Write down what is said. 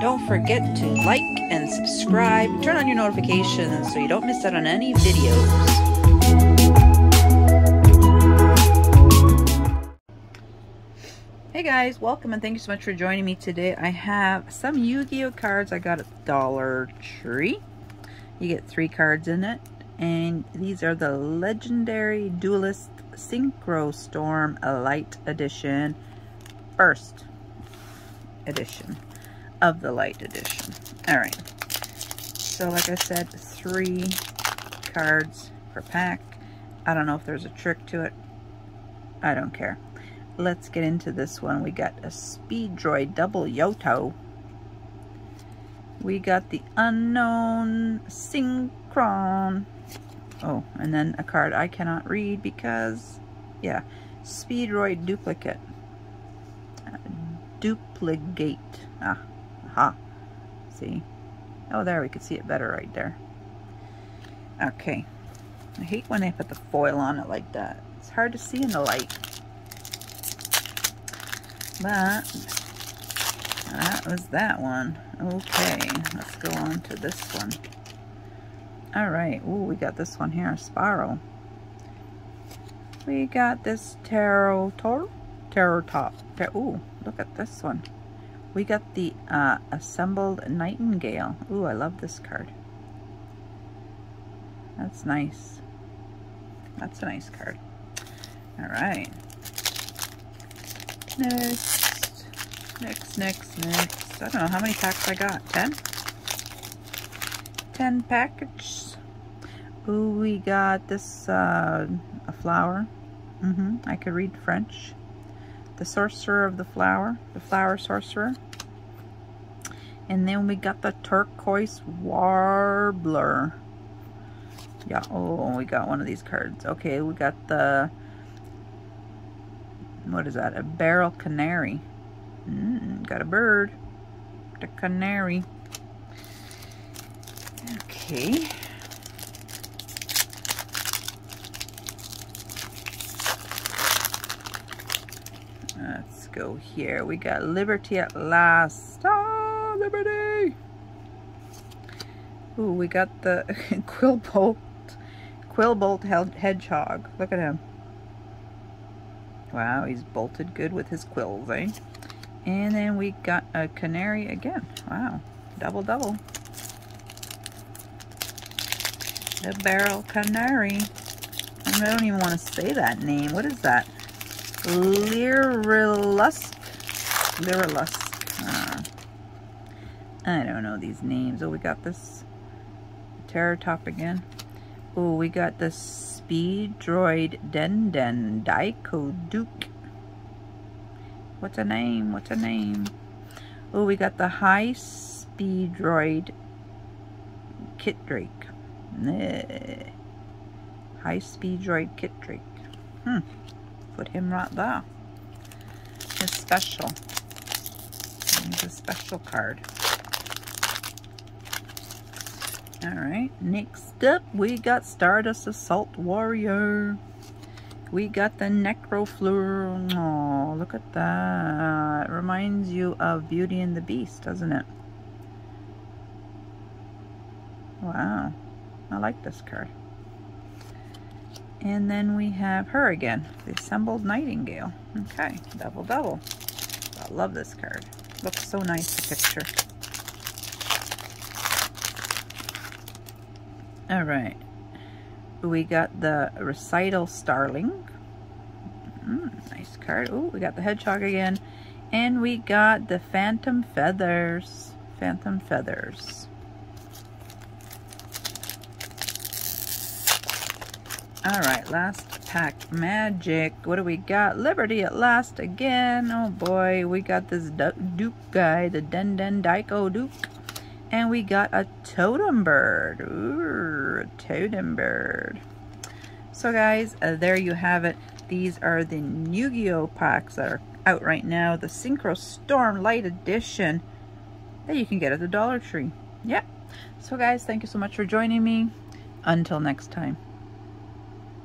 Don't forget to like and subscribe. Turn on your notifications so you don't miss out on any videos. Hey guys, welcome and thank you so much for joining me today. I have some Yu-Gi-Oh cards I got at the Dollar Tree. You get 3 cards in it, and these are the Legendary Duelist Synchro Storm Light Edition, first edition of the Light Edition. Alright, so like I said, 3 cards per pack. I don't know if there's a trick to it. I don't care. Let's get into this one. We got a Speedroid Double Yoto. We got the Unknown Synchron. Oh, and then a card I cannot read because, yeah, Speedroid Duplicate. Duplicate. Aha. See? Oh, there, we could see it better right there. Okay. I hate when they put the foil on it like that. It's hard to see in the light. But that was that one. Okay, let's go on to this one. Alright, ooh, we got this one here, Sparrow. We got this Tarot Top. Ooh, look at this one. We got the Assembled Nightingale. Ooh, I love this card. That's nice. That's a nice card. Alright. Next. I don't know how many packs I got. 10? 10 packages. Ooh, we got this, a flower. I could read French. The Sorcerer of the Flower. The Flower Sorcerer. And then we got the Turquoise Warbler. Yeah, oh, we got one of these cards. Okay, we got the, what is that? A Barrel Canary. Got a bird. The canary. Okay. Let's go here. We got Liberty at Last. Ah, Liberty! Ooh, we got the Quillbolt Hedgehog. Look at him. Wow, he's bolted good with his quills, eh? And then we got a canary again. Wow, double. The Barrel Canary. I don't even want to say that name. What is that? Lyrilusk. I don't know these names. Oh, we got this Tarot Top again. Oh, we got the Speedroid Den Daiko Duke. What's a name? Oh, we got the High Speedroid Kit Drake. High Speedroid Kit Drake. Put him right there. He's special. He's a special card. Alright, next up we got Stardust Assault Warrior. We got the Necrofleur. Oh, look at that. It reminds you of Beauty and the Beast, doesn't it? Wow. I like this card. And then we have her again. The Assembled Nightingale. Okay, double. I love this card. Looks so nice, the picture. Alright. We got the Recital Starling. Nice card. Oh, we got the Hedgehog again. And we got the Phantom Feathers. Alright, last pack. Magic. What do we got? Liberty at Last again. Oh boy, we got this Duke guy, the Den Daiko Duke. And we got a Totem Bird. Ooh, a Totem Bird. So guys, there you have it. These are the Yu-Gi-Oh packs that are out right now. The Synchro Storm Light Edition that you can get at the Dollar Tree. Yep. So guys, thank you so much for joining me. Until next time.